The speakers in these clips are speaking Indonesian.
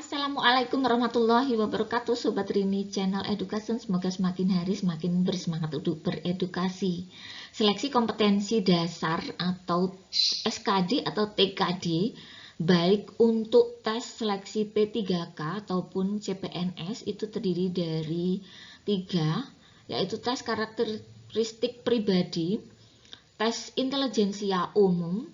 Assalamualaikum warahmatullahi wabarakatuh, Sobat Rini Channel Education. Semoga semakin hari semakin bersemangat untuk beredukasi. Seleksi kompetensi dasar atau SKD atau TKD baik untuk tes seleksi P3K ataupun CPNS itu terdiri dari 3, yaitu tes karakteristik pribadi, tes intelijensia umum,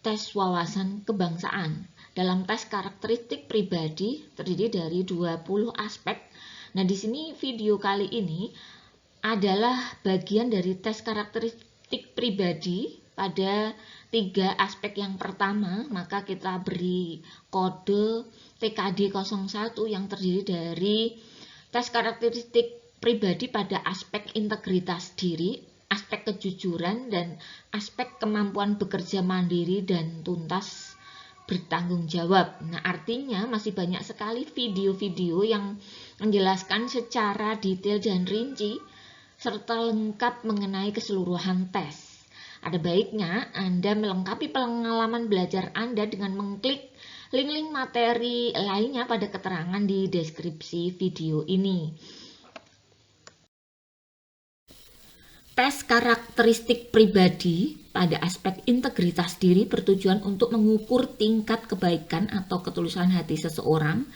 tes wawasan kebangsaan. Dalam tes karakteristik pribadi terdiri dari 20 aspek. Nah, di sini video kali ini adalah bagian dari tes karakteristik pribadi pada 3 aspek yang pertama. Maka kita beri kode TKD 01 yang terdiri dari tes karakteristik pribadi pada aspek integritas diri, aspek kejujuran, dan aspek kemampuan bekerja mandiri dan tuntas bertanggung jawab. Nah, artinya masih banyak sekali video-video yang menjelaskan secara detail dan rinci serta lengkap mengenai keseluruhan tes. Ada baiknya Anda melengkapi pengalaman belajar Anda dengan mengklik link-link materi lainnya pada keterangan di deskripsi video ini. Tes karakteristik pribadi pada aspek integritas diri bertujuan untuk mengukur tingkat kebaikan atau ketulusan hati seseorang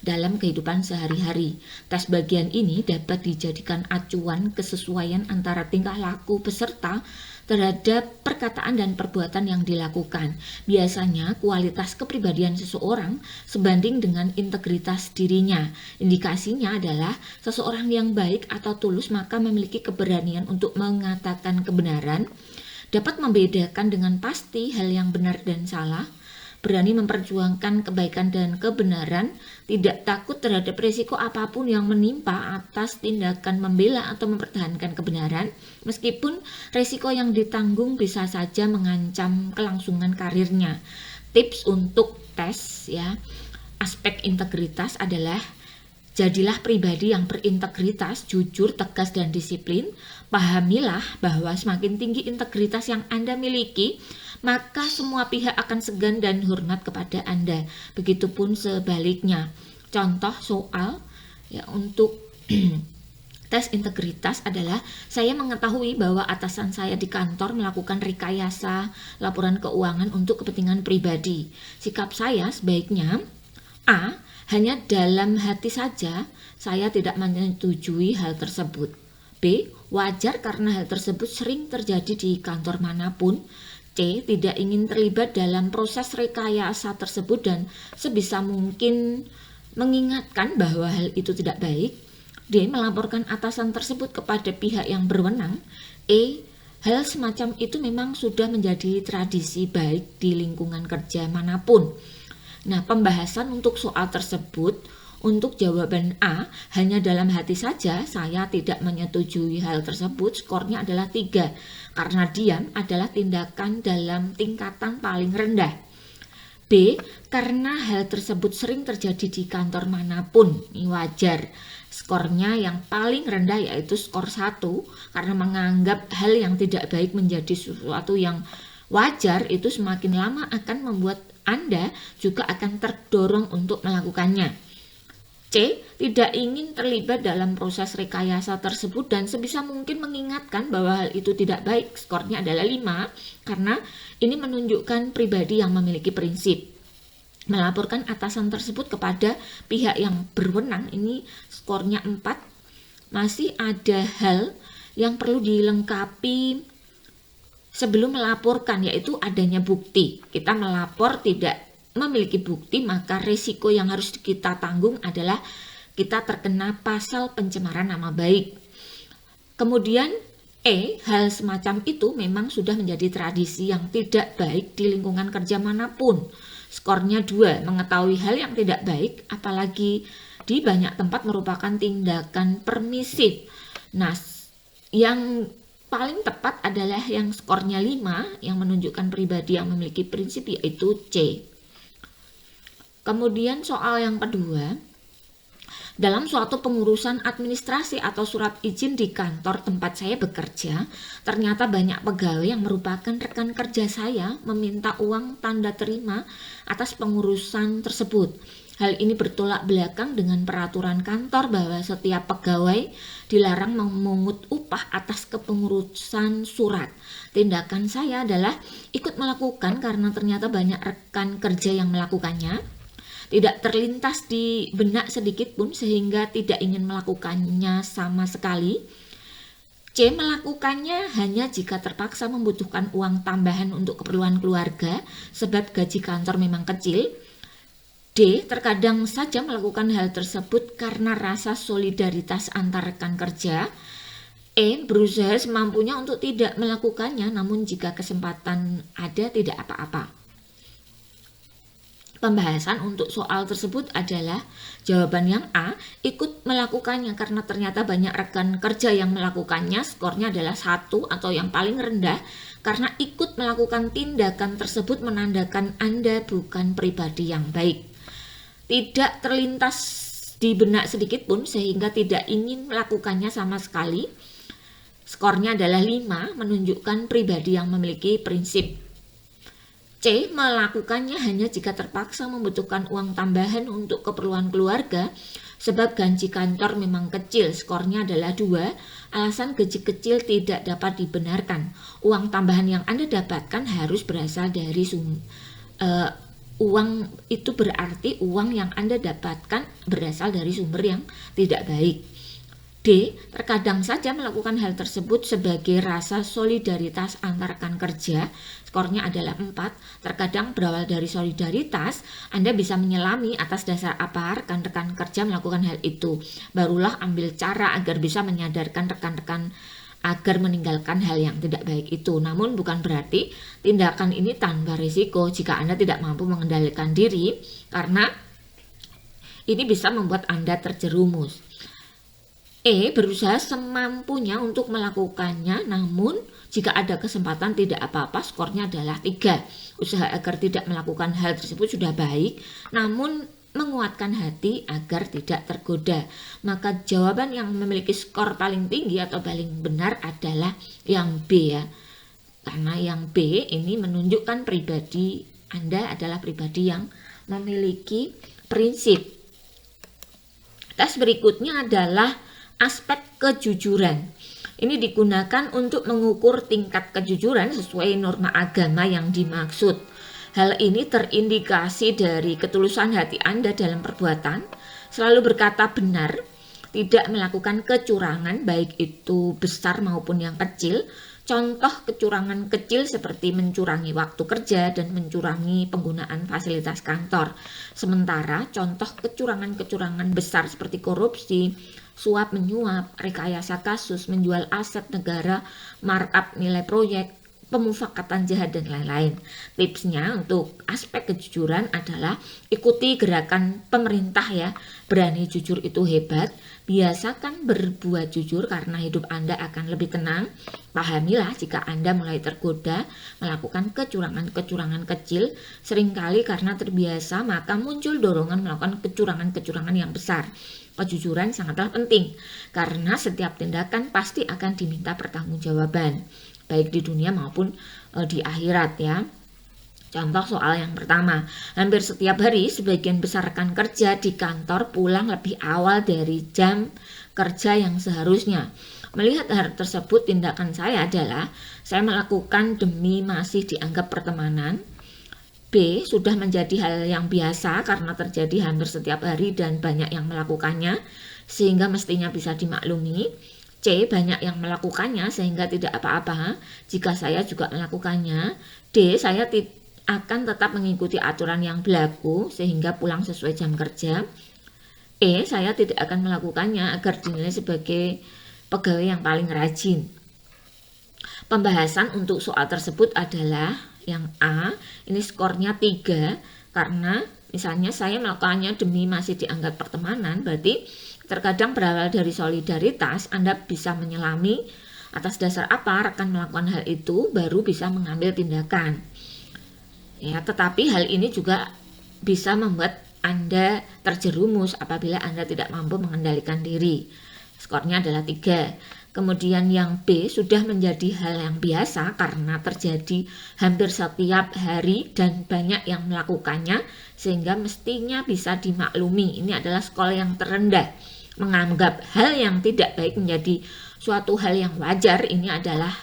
dalam kehidupan sehari-hari. Tes bagian ini dapat dijadikan acuan kesesuaian antara tingkah laku peserta terhadap perkataan dan perbuatan yang dilakukan. Biasanya kualitas kepribadian seseorang sebanding dengan integritas dirinya. Indikasinya adalah seseorang yang baik atau tulus maka memiliki keberanian untuk mengatakan kebenaran, dapat membedakan dengan pasti hal yang benar dan salah, berani memperjuangkan kebaikan dan kebenaran, tidak takut terhadap risiko apapun yang menimpa atas tindakan membela atau mempertahankan kebenaran, meskipun risiko yang ditanggung bisa saja mengancam kelangsungan karirnya. Tips untuk tes aspek integritas adalah: jadilah pribadi yang berintegritas, jujur, tegas, dan disiplin. Pahamilah bahwa semakin tinggi integritas yang Anda miliki, maka semua pihak akan segan dan hormat kepada Anda. Begitupun sebaliknya. Contoh soal untuk tes integritas adalah: saya mengetahui bahwa atasan saya di kantor melakukan rekayasa laporan keuangan untuk kepentingan pribadi. Sikap saya sebaiknya A. Hanya dalam hati saja saya tidak menyetujui hal tersebut. B. Wajar karena hal tersebut sering terjadi di kantor manapun. C. Tidak ingin terlibat dalam proses rekayasa tersebut dan sebisa mungkin mengingatkan bahwa hal itu tidak baik. D. Melaporkan atasan tersebut kepada pihak yang berwenang. E. Hal semacam itu memang sudah menjadi tradisi baik di lingkungan kerja manapun. Nah, pembahasan untuk soal tersebut, untuk jawaban A, hanya dalam hati saja saya tidak menyetujui hal tersebut, skornya adalah 3, karena diam adalah tindakan dalam tingkatan paling rendah. B, karena hal tersebut sering terjadi di kantor manapun, ini wajar. Skornya yang paling rendah yaitu skor 1, karena menganggap hal yang tidak baik menjadi sesuatu yang wajar itu semakin lama akan membuat Anda juga akan terdorong untuk melakukannya. C. Tidak ingin terlibat dalam proses rekayasa tersebut dan sebisa mungkin mengingatkan bahwa hal itu tidak baik. Skornya adalah 5, karena ini menunjukkan pribadi yang memiliki prinsip. Melaporkan atasan tersebut kepada pihak yang berwenang, ini skornya 4. Masih ada hal yang perlu dilengkapi sebelum melaporkan, yaitu adanya bukti. Kita melapor tidak memiliki bukti, maka risiko yang harus kita tanggung adalah kita terkena pasal pencemaran nama baik. Kemudian E, hal semacam itu memang sudah menjadi tradisi yang tidak baik di lingkungan kerja manapun. Skornya 2, mengetahui hal yang tidak baik, apalagi di banyak tempat merupakan tindakan permisif. Nah, yang paling tepat adalah yang skornya 5, yang menunjukkan pribadi yang memiliki prinsip, yaitu C. Kemudian soal yang kedua, Dalam suatu pengurusan administrasi atau surat izin di kantor tempat saya bekerja, ternyata banyak pegawai yang merupakan rekan kerja saya meminta uang tanda terima atas pengurusan tersebut. Hal ini bertolak belakang dengan peraturan kantor bahwa setiap pegawai dilarang memungut upah atas kepengurusan surat. Tindakan saya adalah ikut melakukan karena ternyata banyak rekan kerja yang melakukannya. Tidak terlintas di benak sedikit pun sehingga tidak ingin melakukannya sama sekali. C. Melakukannya hanya jika terpaksa membutuhkan uang tambahan untuk keperluan keluarga sebab gaji kantor memang kecil. D. Terkadang saja melakukan hal tersebut karena rasa solidaritas antar rekan kerja. E. Berusaha semampunya untuk tidak melakukannya, namun jika kesempatan ada tidak apa-apa. Pembahasan untuk soal tersebut adalah jawaban yang A, ikut melakukannya karena ternyata banyak rekan kerja yang melakukannya, skornya adalah 1 atau yang paling rendah karena ikut melakukan tindakan tersebut menandakan Anda bukan pribadi yang baik. Tidak terlintas di benak sedikit pun sehingga tidak ingin melakukannya sama sekali, skornya adalah 5, menunjukkan pribadi yang memiliki prinsip. C. Melakukannya hanya jika terpaksa membutuhkan uang tambahan untuk keperluan keluarga sebab gaji kantor memang kecil, skornya adalah 2, alasan gaji kecil tidak dapat dibenarkan. Uang tambahan yang Anda dapatkan harus berasal dari uang itu berarti uang yang Anda dapatkan berasal dari sumber yang tidak baik. D. Terkadang saja melakukan hal tersebut sebagai rasa solidaritas antar rekan kerja, skornya adalah 4. Terkadang berawal dari solidaritas, Anda bisa menyelami atas dasar apa rekan-rekan kerja melakukan hal itu. Barulah ambil cara agar bisa menyadarkan rekan-rekan agar meninggalkan hal yang tidak baik itu. Namun bukan berarti tindakan ini tanpa risiko jika Anda tidak mampu mengendalikan diri, karena ini bisa membuat Anda terjerumus. E. Berusaha semampunya untuk melakukannya, namun jika ada kesempatan tidak apa-apa, skornya adalah 3. Usaha agar tidak melakukan hal tersebut sudah baik, namun menguatkan hati agar tidak tergoda. Maka jawaban yang memiliki skor paling tinggi atau paling benar adalah yang B ya. Karena yang B ini menunjukkan pribadi Anda adalah pribadi yang memiliki prinsip. Tes berikutnya adalah aspek kejujuran. Ini digunakan untuk mengukur tingkat kejujuran sesuai norma agama yang dimaksud. Hal ini terindikasi dari ketulusan hati Anda dalam perbuatan, selalu berkata benar, tidak melakukan kecurangan baik itu besar maupun yang kecil. Contoh kecurangan kecil seperti mencurangi waktu kerja dan mencurangi penggunaan fasilitas kantor. Sementara contoh kecurangan-kecurangan besar seperti korupsi, suap menyuap, rekayasa kasus, menjual aset negara, markup nilai proyek, pemufakatan jahat dan lain-lain. Tipsnya untuk aspek kejujuran adalah ikuti gerakan pemerintah ya. Berani jujur itu hebat. Biasakan berbuat jujur karena hidup Anda akan lebih tenang. Pahamilah jika Anda mulai tergoda melakukan kecurangan-kecurangan kecil, seringkali karena terbiasa maka muncul dorongan melakukan kecurangan-kecurangan yang besar. Kejujuran sangatlah penting karena setiap tindakan pasti akan diminta pertanggungjawaban, baik di dunia maupun di akhirat ya. Contoh soal yang pertama, hampir setiap hari sebagian besar rekan kerja di kantor pulang lebih awal dari jam kerja yang seharusnya. Melihat hal tersebut, tindakan saya adalah saya melakukan demi masih dianggap pertemanan. B. Sudah menjadi hal yang biasa karena terjadi hampir setiap hari dan banyak yang melakukannya sehingga mestinya bisa dimaklumi. C. Banyak yang melakukannya sehingga tidak apa-apa jika saya juga melakukannya. D. Saya akan tetap mengikuti aturan yang berlaku sehingga pulang sesuai jam kerja. E. Saya tidak akan melakukannya agar dinilai sebagai pegawai yang paling rajin. Pembahasan untuk soal tersebut adalah yang A, ini skornya 3 karena misalnya saya melakukannya demi masih dianggap pertemanan, berarti terkadang berawal dari solidaritas. Anda bisa menyelami atas dasar apa rekan melakukan hal itu baru bisa mengambil tindakan. Ya, tetapi hal ini juga bisa membuat Anda terjerumus apabila Anda tidak mampu mengendalikan diri. Skornya adalah 3. Kemudian yang B sudah menjadi hal yang biasa karena terjadi hampir setiap hari dan banyak yang melakukannya sehingga mestinya bisa dimaklumi. Ini adalah skor yang terendah. Menganggap hal yang tidak baik menjadi suatu hal yang wajar, ini adalah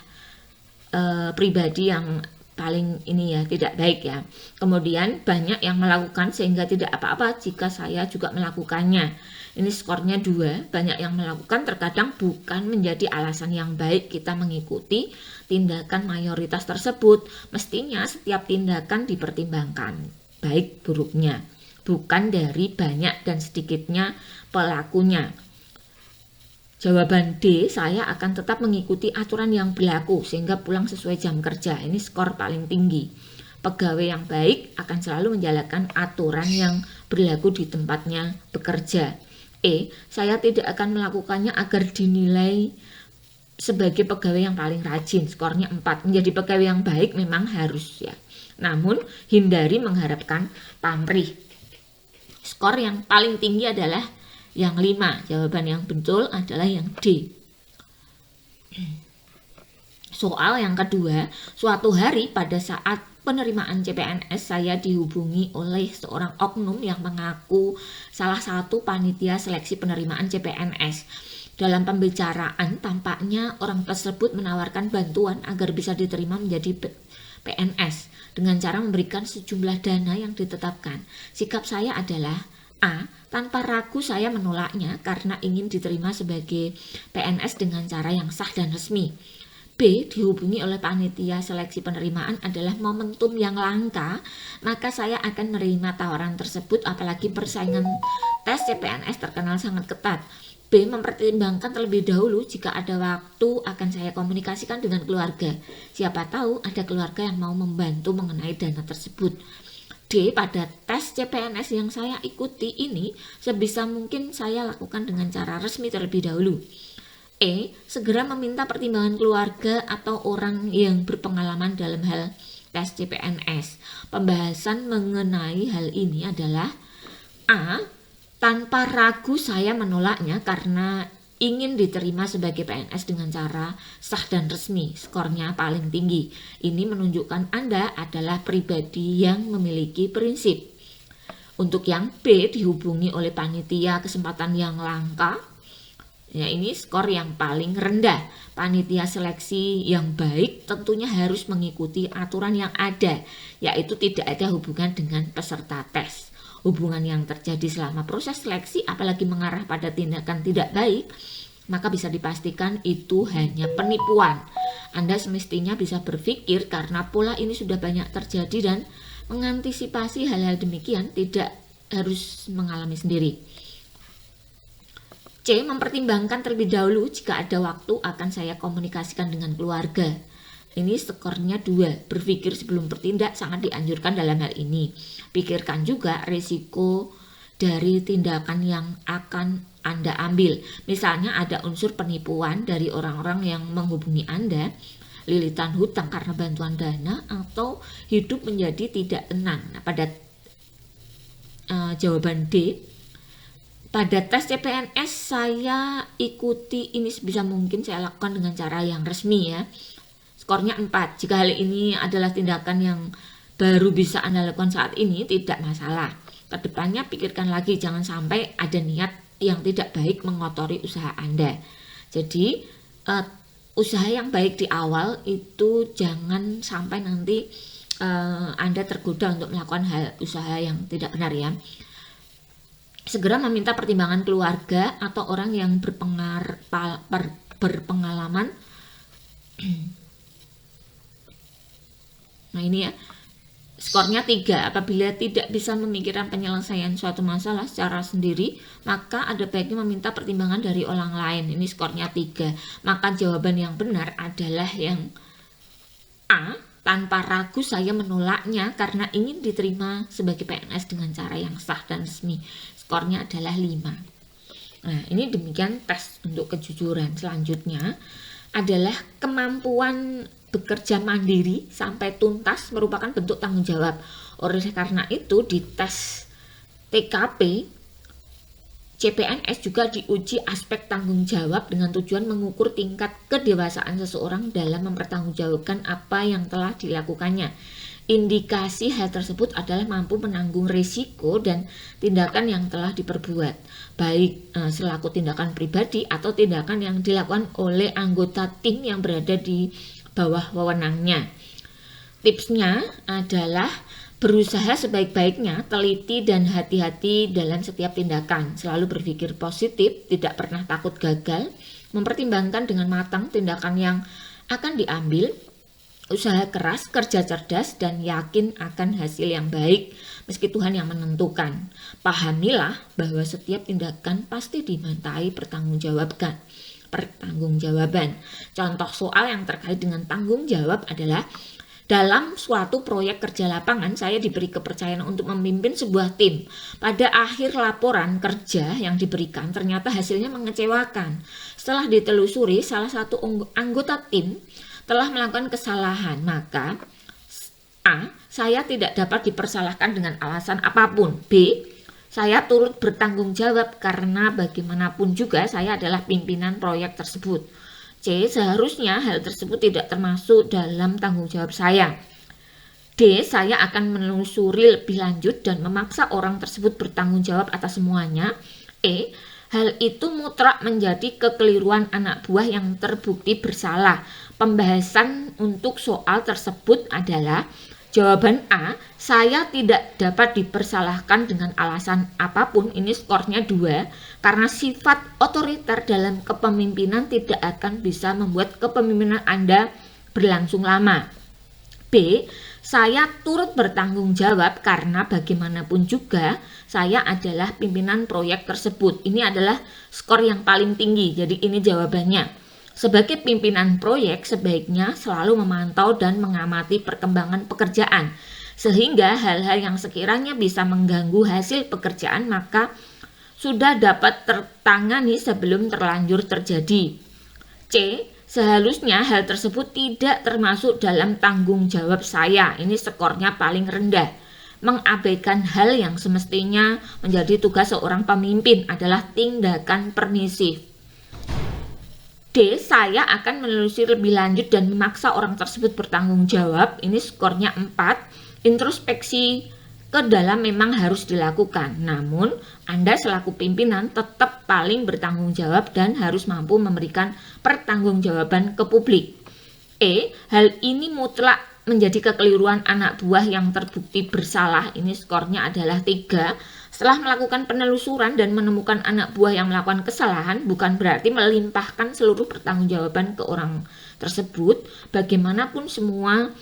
pribadi yang paling ini ya, tidak baik ya. Kemudian banyak yang melakukan sehingga tidak apa-apa jika saya juga melakukannya. Ini skornya 2. Banyak yang melakukan terkadang bukan menjadi alasan yang baik kita mengikuti tindakan mayoritas tersebut. Mestinya setiap tindakan dipertimbangkan baik buruknya, bukan dari banyak dan sedikitnya pelakunya. Jawaban D, saya akan tetap mengikuti aturan yang berlaku sehingga pulang sesuai jam kerja. Ini skor paling tinggi. Pegawai yang baik akan selalu menjalankan aturan yang berlaku di tempatnya bekerja. E, saya tidak akan melakukannya agar dinilai sebagai pegawai yang paling rajin. Skornya 4. Menjadi pegawai yang baik memang harus ya. Namun hindari mengharapkan pamrih. Skor yang paling tinggi adalah yang 5. Jawaban yang betul adalah yang D. Soal yang kedua, suatu hari pada saat penerimaan CPNS saya dihubungi oleh seorang oknum yang mengaku salah satu panitia seleksi penerimaan CPNS. Dalam pembicaraan tampaknya orang tersebut menawarkan bantuan agar bisa diterima menjadi PNS dengan cara memberikan sejumlah dana yang ditetapkan. Sikap saya adalah A. Tanpa ragu saya menolaknya karena ingin diterima sebagai PNS dengan cara yang sah dan resmi. B. Dihubungi oleh panitia seleksi penerimaan adalah momentum yang langka, maka saya akan menerima tawaran tersebut apalagi persaingan tes CPNS terkenal sangat ketat. B. Mempertimbangkan terlebih dahulu jika ada waktu akan saya komunikasikan dengan keluarga. Siapa tahu ada keluarga yang mau membantu mengenai dana tersebut. D. Pada tes CPNS yang saya ikuti ini sebisa mungkin saya lakukan dengan cara resmi terlebih dahulu. E. Segera meminta pertimbangan keluarga atau orang yang berpengalaman dalam hal tes CPNS. Pembahasan mengenai hal ini adalah A. Tanpa ragu saya menolaknya karena ingin diterima sebagai PNS dengan cara sah dan resmi. Skornya paling tinggi. Ini menunjukkan Anda adalah pribadi yang memiliki prinsip. Untuk yang B, dihubungi oleh panitia kesempatan yang langka. Ya, ini skor yang paling rendah. Panitia seleksi yang baik tentunya harus mengikuti aturan yang ada, yaitu tidak ada hubungan dengan peserta tes. Hubungan yang terjadi selama proses seleksi apalagi mengarah pada tindakan tidak baik, maka bisa dipastikan itu hanya penipuan. Anda semestinya bisa berpikir karena pola ini sudah banyak terjadi dan mengantisipasi hal-hal demikian tidak harus mengalami sendiri. C. Mempertimbangkan terlebih dahulu jika ada waktu akan saya komunikasikan dengan keluarga. Ini skornya 2. Berpikir sebelum bertindak sangat dianjurkan dalam hal ini. Pikirkan juga risiko dari tindakan yang akan Anda ambil. Misalnya ada unsur penipuan dari orang-orang yang menghubungi Anda, lilitan hutang karena bantuan dana, atau hidup menjadi tidak tenang. Nah, pada jawaban D, pada tes CPNS saya ikuti ini sebisa mungkin saya lakukan dengan cara yang resmi ya. Skornya 4. Jika hal ini adalah tindakan yang baru bisa Anda lakukan saat ini, tidak masalah. Kedepannya pikirkan lagi, jangan sampai ada niat yang tidak baik mengotori usaha Anda. Jadi usaha yang baik di awal itu jangan sampai nanti Anda tergoda untuk melakukan hal usaha yang tidak benar ya. Segera meminta pertimbangan keluarga atau orang yang berpengalaman. Nah ini ya, skornya 3. Apabila tidak bisa memikirkan penyelesaian suatu masalah secara sendiri, maka ada baiknya meminta pertimbangan dari orang lain. Ini skornya 3. Maka jawaban yang benar adalah yang A. Tanpa ragu saya menolaknya karena ingin diterima sebagai PNS dengan cara yang sah dan resmi. Skornya adalah 5. Nah ini demikian tes untuk kejujuran. Selanjutnya adalah kemampuan bekerja mandiri sampai tuntas merupakan bentuk tanggung jawab. Oleh karena itu di tes TKP, CPNS juga diuji aspek tanggung jawab dengan tujuan mengukur tingkat kedewasaan seseorang dalam mempertanggungjawabkan apa yang telah dilakukannya. Indikasi hal tersebut adalah mampu menanggung risiko dan tindakan yang telah diperbuat, baik selaku tindakan pribadi atau tindakan yang dilakukan oleh anggota tim yang berada di bawah wewenangnya. Tipsnya adalah berusaha sebaik-baiknya, teliti dan hati-hati dalam setiap tindakan, selalu berpikir positif, tidak pernah takut gagal, mempertimbangkan dengan matang tindakan yang akan diambil, usaha keras, kerja cerdas, dan yakin akan hasil yang baik, meski Tuhan yang menentukan. Pahamilah bahwa setiap tindakan pasti dimintai pertanggungjawaban. Contoh soal yang terkait dengan tanggung jawab adalah dalam suatu proyek kerja lapangan, saya diberi kepercayaan untuk memimpin sebuah tim. Pada akhir laporan kerja yang diberikan, ternyata hasilnya mengecewakan. Setelah ditelusuri, salah satu anggota tim telah melakukan kesalahan. Maka A. Saya tidak dapat dipersalahkan dengan alasan apapun. B. Saya turut bertanggung jawab karena bagaimanapun juga saya adalah pimpinan proyek tersebut. C. Seharusnya hal tersebut tidak termasuk dalam tanggung jawab saya. D. Saya akan menelusuri lebih lanjut dan memaksa orang tersebut bertanggung jawab atas semuanya. E. Hal itu mutlak menjadi kekeliruan anak buah yang terbukti bersalah. Pembahasan untuk soal tersebut adalah jawaban A. Saya tidak dapat dipersalahkan dengan alasan apapun. Ini skornya 2. Karena sifat otoriter dalam kepemimpinan tidak akan bisa membuat kepemimpinan Anda berlangsung lama. B. Saya turut bertanggung jawab karena bagaimanapun juga saya adalah pimpinan proyek tersebut. Ini adalah skor yang paling tinggi, jadi ini jawabannya. Sebagai pimpinan proyek sebaiknya selalu memantau dan mengamati perkembangan pekerjaan. Sehingga hal-hal yang sekiranya bisa mengganggu hasil pekerjaan maka sudah dapat tertangani sebelum terlanjur terjadi. C. Seharusnya hal tersebut tidak termasuk dalam tanggung jawab saya. Ini skornya paling rendah. Mengabaikan hal yang semestinya menjadi tugas seorang pemimpin adalah tindakan permisif. D. Saya akan menelusuri lebih lanjut dan memaksa orang tersebut bertanggung jawab. Ini skornya 4. Introspeksi ke dalam memang harus dilakukan, namun Anda selaku pimpinan tetap paling bertanggung jawab dan harus mampu memberikan pertanggungjawaban ke publik. E. Hal ini mutlak menjadi kekeliruan anak buah yang terbukti bersalah. Ini skornya adalah 3. Setelah melakukan penelusuran dan menemukan anak buah yang melakukan kesalahan, bukan berarti melimpahkan seluruh pertanggungjawaban ke orang tersebut. Bagaimanapun semua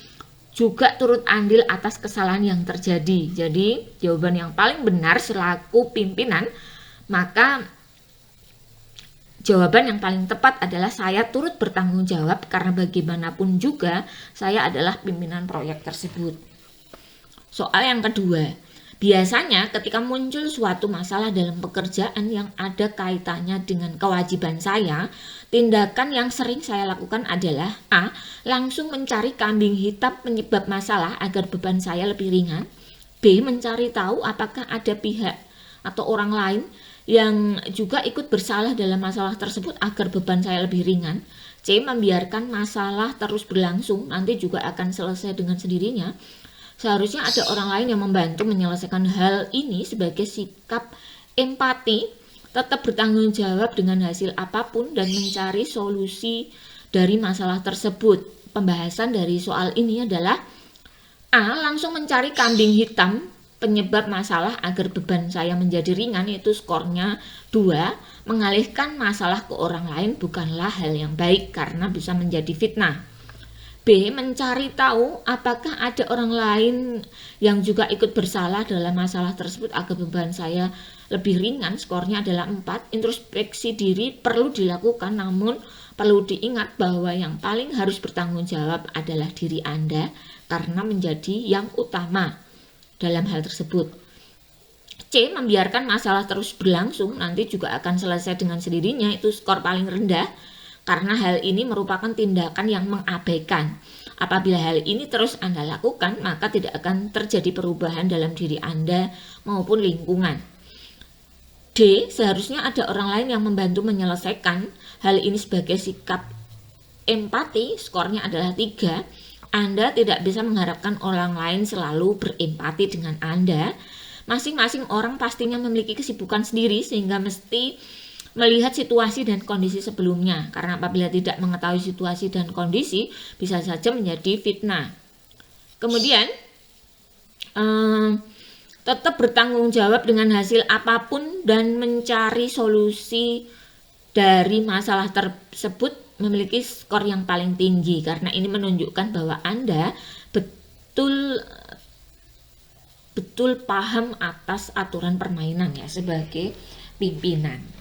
juga turut andil atas kesalahan yang terjadi. Jadi jawaban yang paling benar selaku pimpinan, maka jawaban yang paling tepat adalah saya turut bertanggung jawab karena bagaimanapun juga saya adalah pimpinan proyek tersebut. Soal yang kedua, biasanya ketika muncul suatu masalah dalam pekerjaan yang ada kaitannya dengan kewajiban saya, tindakan yang sering saya lakukan adalah A. Langsung mencari kambing hitam penyebab masalah agar beban saya lebih ringan. B. Mencari tahu apakah ada pihak atau orang lain yang juga ikut bersalah dalam masalah tersebut agar beban saya lebih ringan. C. Membiarkan masalah terus berlangsung, nanti juga akan selesai dengan sendirinya. Seharusnya ada orang lain yang membantu menyelesaikan hal ini. Sebagai sikap empati, tetap bertanggung jawab dengan hasil apapun dan mencari solusi dari masalah tersebut. Pembahasan dari soal ini adalah A. Langsung mencari kambing hitam penyebab masalah agar beban saya menjadi ringan, yaitu skornya 2. Mengalihkan masalah ke orang lain bukanlah hal yang baik karena bisa menjadi fitnah. B. Mencari tahu apakah ada orang lain yang juga ikut bersalah dalam masalah tersebut agar beban saya lebih ringan, skornya adalah 4. Introspeksi diri perlu dilakukan, namun perlu diingat bahwa yang paling harus bertanggung jawab adalah diri Anda karena menjadi yang utama dalam hal tersebut. C. Membiarkan masalah terus berlangsung, nanti juga akan selesai dengan sendirinya, itu skor paling rendah karena hal ini merupakan tindakan yang mengabaikan. Apabila hal ini terus Anda lakukan, maka tidak akan terjadi perubahan dalam diri Anda maupun lingkungan. D. Seharusnya ada orang lain yang membantu menyelesaikan hal ini sebagai sikap empati. Skornya adalah 3. Anda tidak bisa mengharapkan orang lain selalu berempati dengan Anda. Masing-masing orang pastinya memiliki kesibukan sendiri sehingga mesti melihat situasi dan kondisi sebelumnya. Karena apabila tidak mengetahui situasi dan kondisi, bisa saja menjadi fitnah. Kemudian, tetap bertanggung jawab dengan hasil apapun dan mencari solusi dari masalah tersebut memiliki skor yang paling tinggi, karena ini menunjukkan bahwa Anda betul paham atas aturan permainan ya sebagai pimpinan.